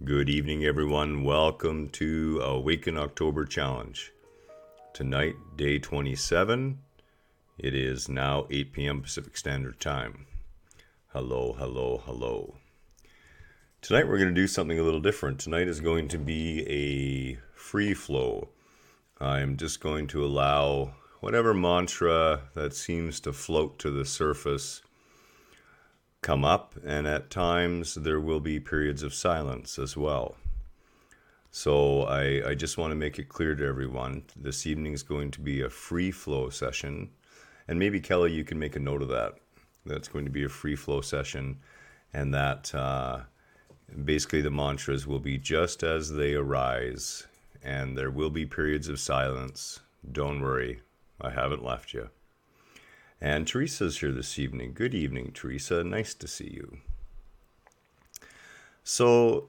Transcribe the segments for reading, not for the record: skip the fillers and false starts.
Good evening, everyone. Welcome to Awaken October Challenge. Tonight, day 27. It is now 8 p.m. Pacific Standard Time. Hello, hello, hello. Tonight, we're going to do something a little different. Tonight is going to be a free flow. I'm just going to allow whatever mantra that seems to float to the surface come up, and at times there will be periods of silence as well. So I just want to make it clear to everyone, this evening is going to be a free flow session, and maybe Kelly, you can make a note of that. That's going to be a free flow session, and that basically the mantras will be just as they arise, and there will be periods of silence. Don't worry, I haven't left you. And Teresa's here this evening. Good evening, Teresa. Nice to see you. So,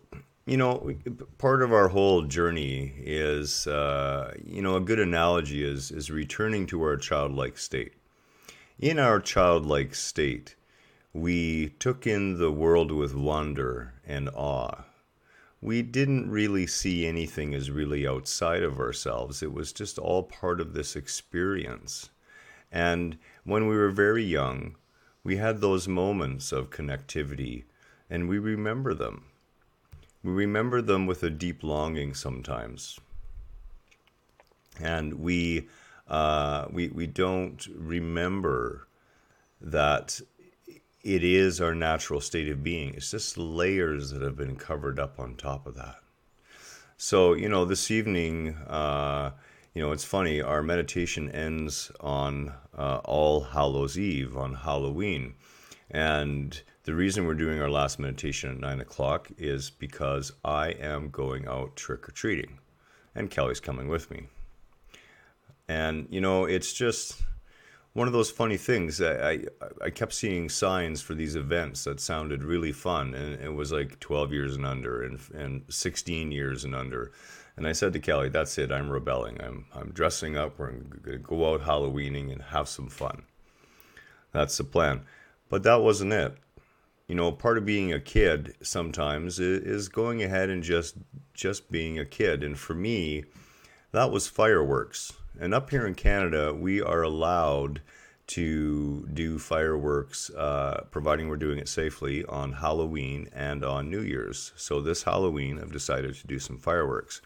part of our whole journey is, a good analogy is returning to our childlike state. In our childlike state, we took in the world with wonder and awe. We didn't really see anything as really outside of ourselves. It was just all part of this experience. And when we were very young, we had those moments of connectivity, and we remember them. We remember them with a deep longing sometimes. And we don't remember that it is our natural state of being. It's just layers that have been covered up on top of that. So, this evening, it's funny, our meditation ends on All Hallows Eve, on Halloween. And the reason we're doing our last meditation at 9 o'clock is because I am going out trick-or-treating. And Kelly's coming with me. And, it's just one of those funny things. I kept seeing signs for these events that sounded really fun. And it was like 12 years and under and 16 years and under. And I said to Kelly, that's it, I'm rebelling. I'm dressing up, we're going to go out Halloweening and have some fun. That's the plan. But that wasn't it. Part of being a kid sometimes is going ahead and just being a kid. And for me, that was fireworks. And up here in Canada, we are allowed to do fireworks, providing we're doing it safely, on Halloween and on New Year's. So this Halloween, I've decided to do some fireworks.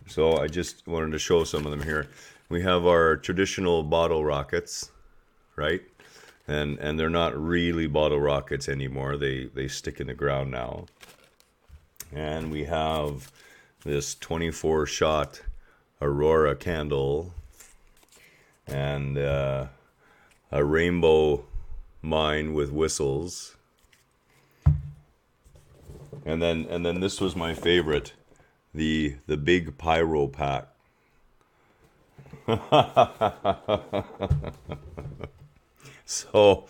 So I just wanted to show some of them here. We have our traditional bottle rockets, right? And they're not really bottle rockets anymore. They stick in the ground now. And we have this 24-shot Aurora candle and a rainbow mine with whistles. And then this was my favorite. The big pyro pack. So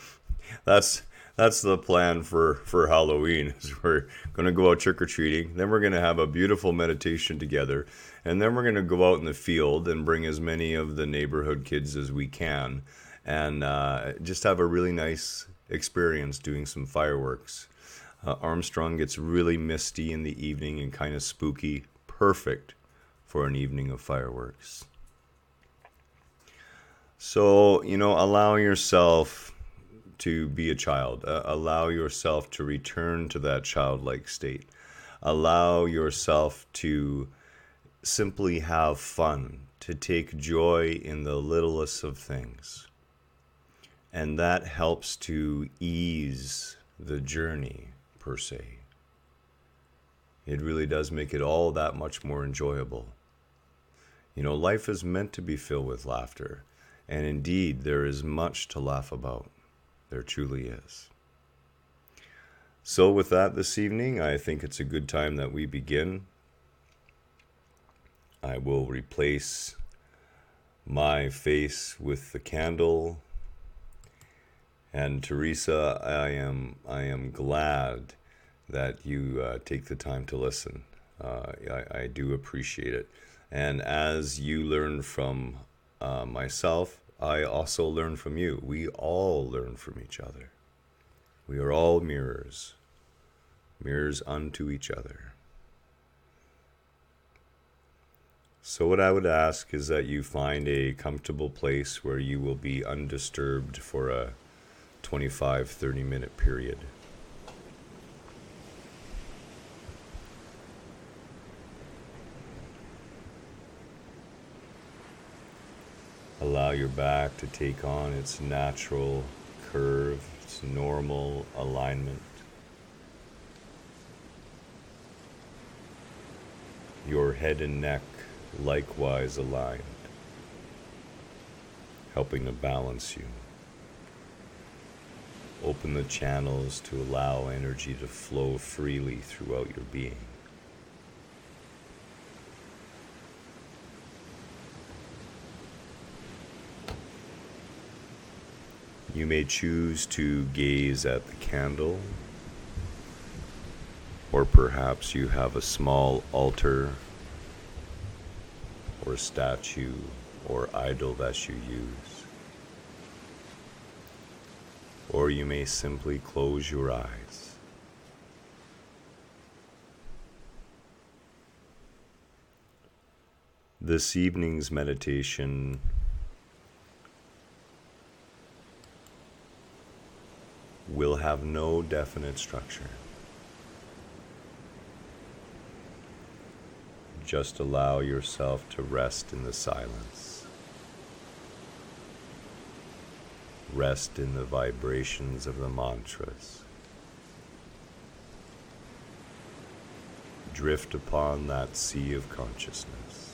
that's the plan for Halloween. Is we're going to go out trick-or-treating. Then we're going to have a beautiful meditation together. And then we're going to go out in the field and bring as many of the neighborhood kids as we can. And just have a really nice experience doing some fireworks. Armstrong gets really misty in the evening and kind of spooky. Perfect for an evening of fireworks. So, allow yourself to be a child. Allow yourself to return to that childlike state. Allow yourself to simply have fun, to take joy in the littlest of things. And that helps to ease the journey, per se. It really does make it all that much more enjoyable. Life is meant to be filled with laughter. And indeed, there is much to laugh about. There truly is. So with that this evening, I think it's a good time that we begin. I will replace my face with the candle. And Teresa, I am glad that you take the time to listen. I do appreciate it. And as you learn from myself, I also learn from you. We all learn from each other. We are all mirrors unto each other. So, what I would ask is that you find a comfortable place where you will be undisturbed for a 25-30 minute period. Allow your back to take on its natural curve, its normal alignment. Your head and neck likewise aligned, helping to balance you. Open the channels to allow energy to flow freely throughout your being. You may choose to gaze at the candle, or perhaps you have a small altar or statue or idol that you use. Or you may simply close your eyes. This evening's meditation will have no definite structure. Just allow yourself to rest in the silence. Rest in the vibrations of the mantras. Drift upon that sea of consciousness.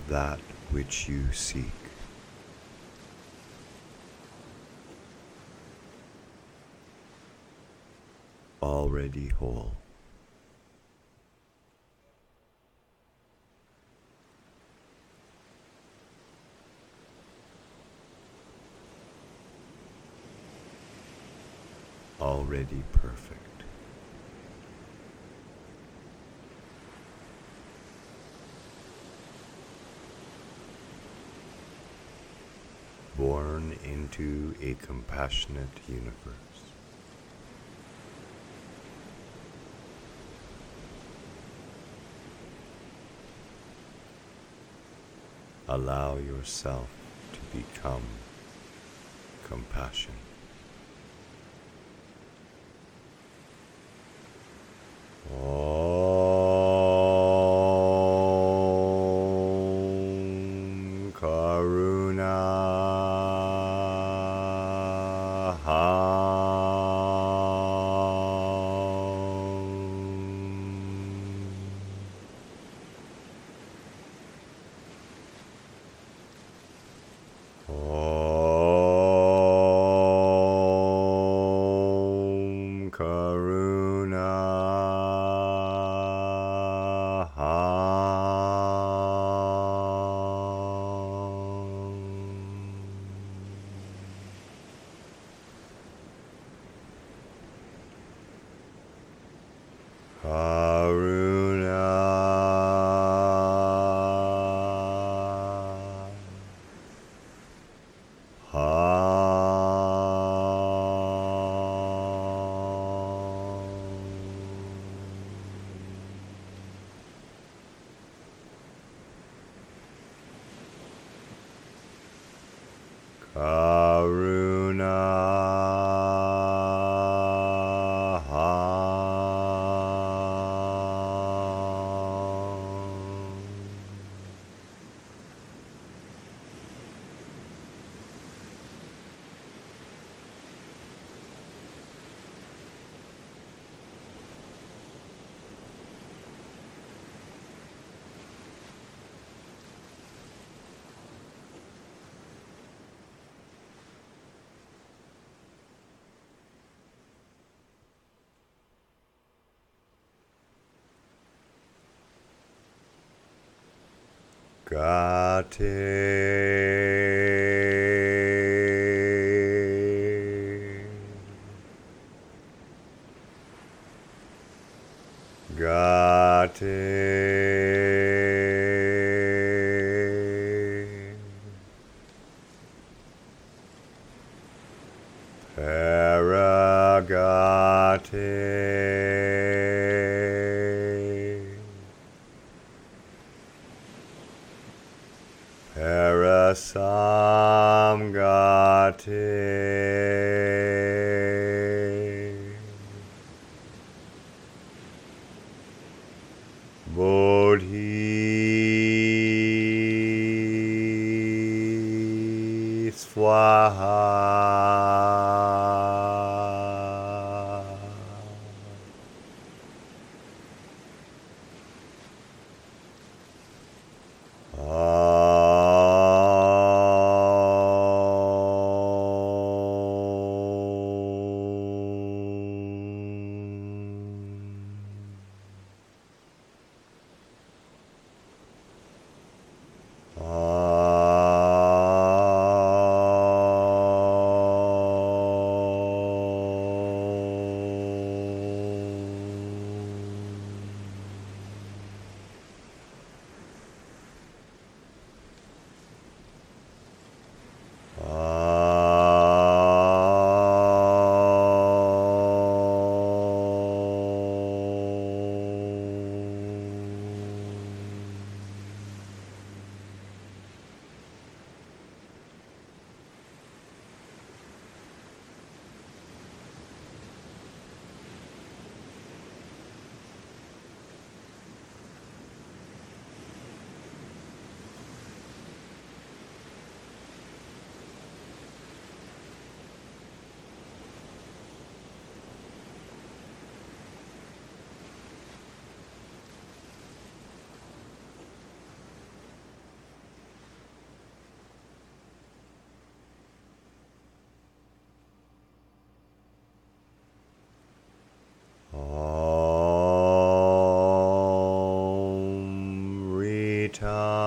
that which you seek. Already whole. Already perfect. Born into a compassionate universe. Allow yourself to become compassion. Om Karuna Om Karuna Gate Paragate Parasamgate Bodhi Swaha Admi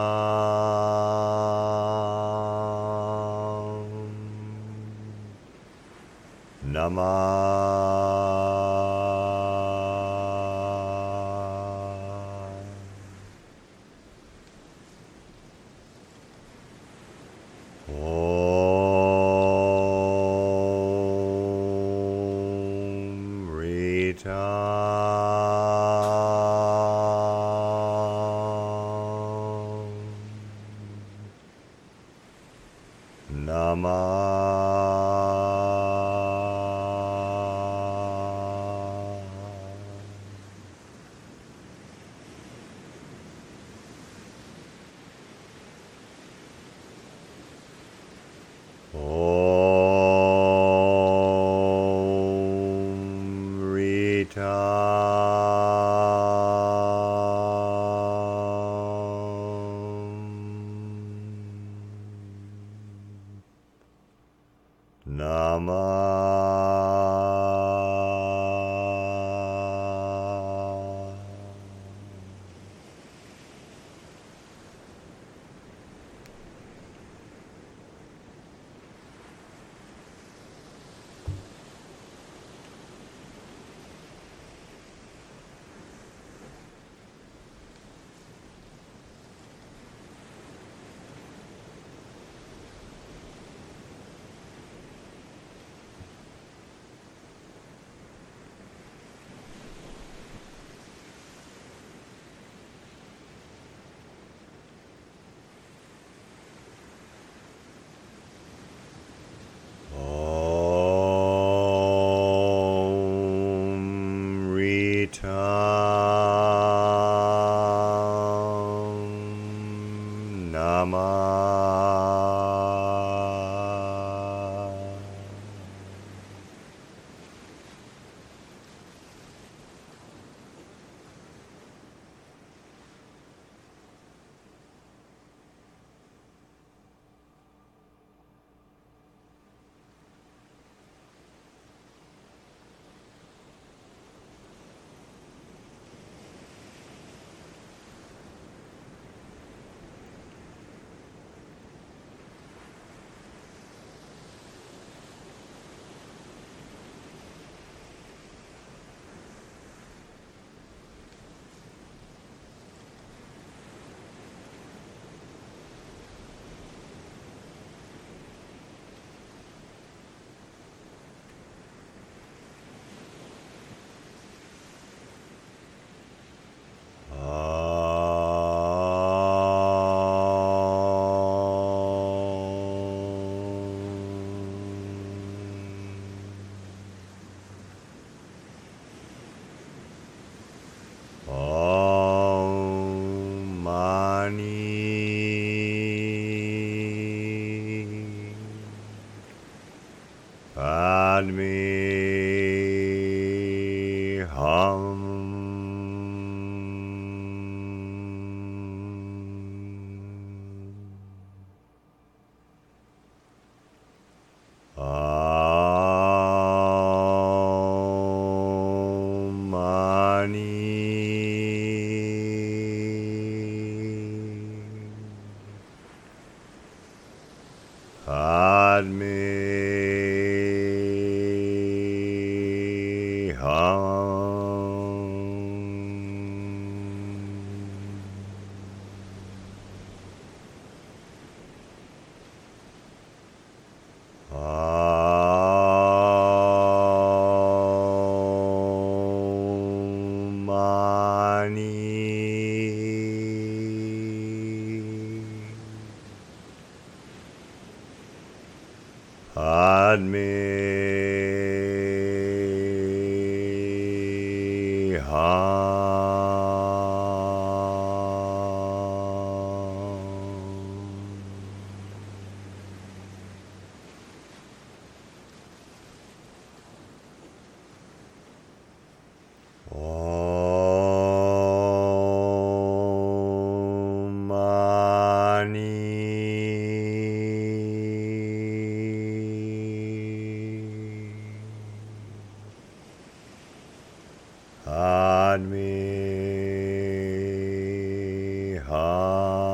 Hum.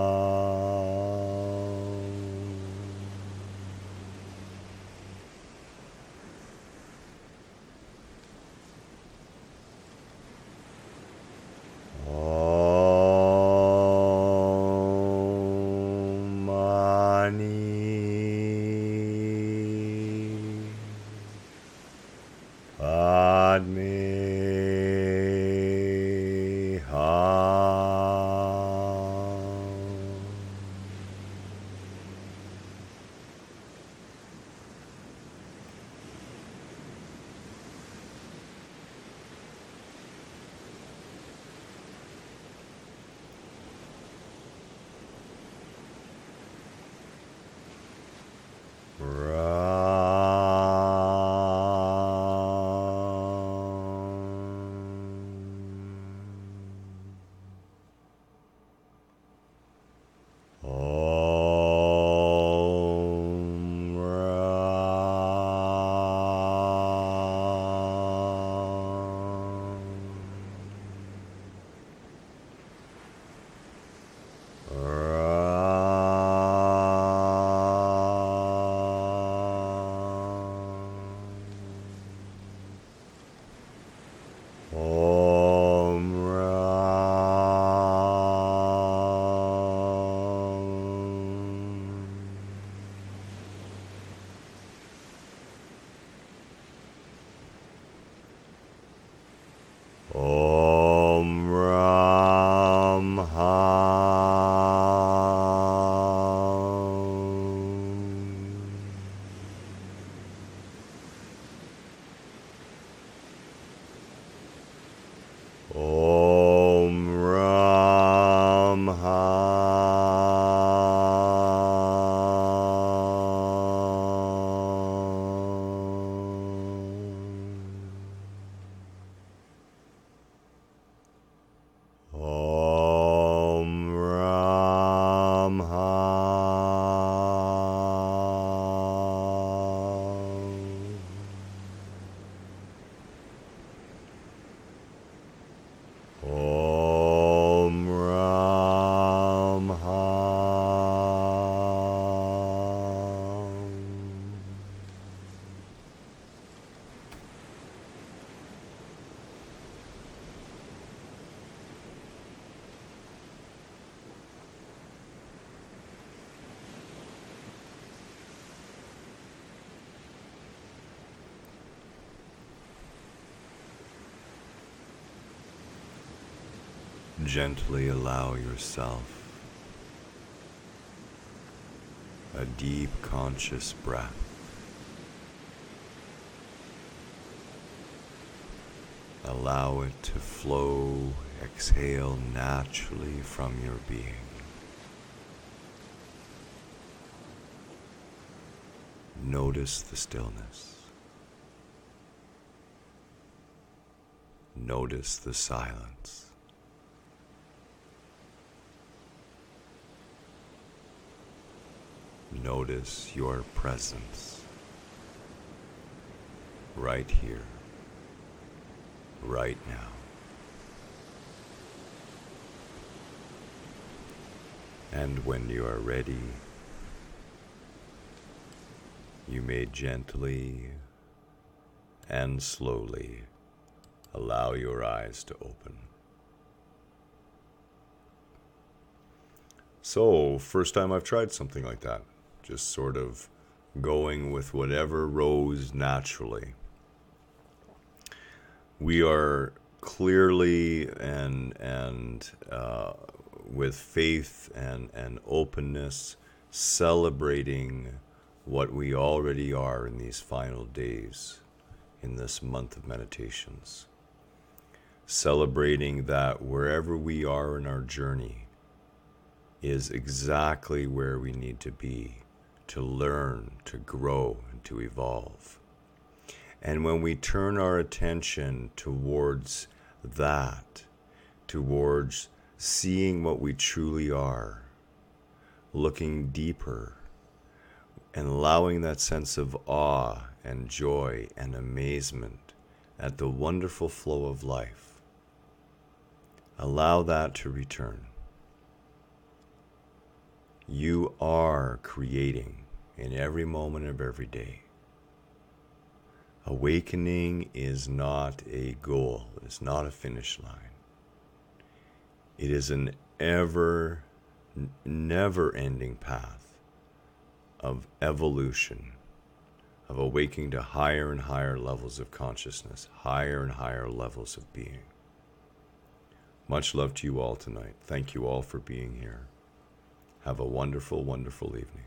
Om Ram Gently allow yourself a deep conscious breath. Allow it to flow, exhale naturally from your being. Notice the stillness. Notice the silence. Notice your presence right here, right now. And when you are ready, you may gently and slowly allow your eyes to open. So, first time I've tried something like that. Just sort of going with whatever rose naturally. We are clearly and with faith and openness celebrating what we already are in these final days in this month of meditations. Celebrating that wherever we are in our journey is exactly where we need to be to learn, to grow, and to evolve. And when we turn our attention towards that, towards seeing what we truly are, looking deeper, and allowing that sense of awe and joy and amazement at the wonderful flow of life, allow that to return. You are creating in every moment of every day. Awakening is not a goal. It is not a finish line. It is an never-ending path of evolution, of awakening to higher and higher levels of consciousness, higher and higher levels of being. Much love to you all tonight. Thank you all for being here. Have a wonderful, wonderful evening.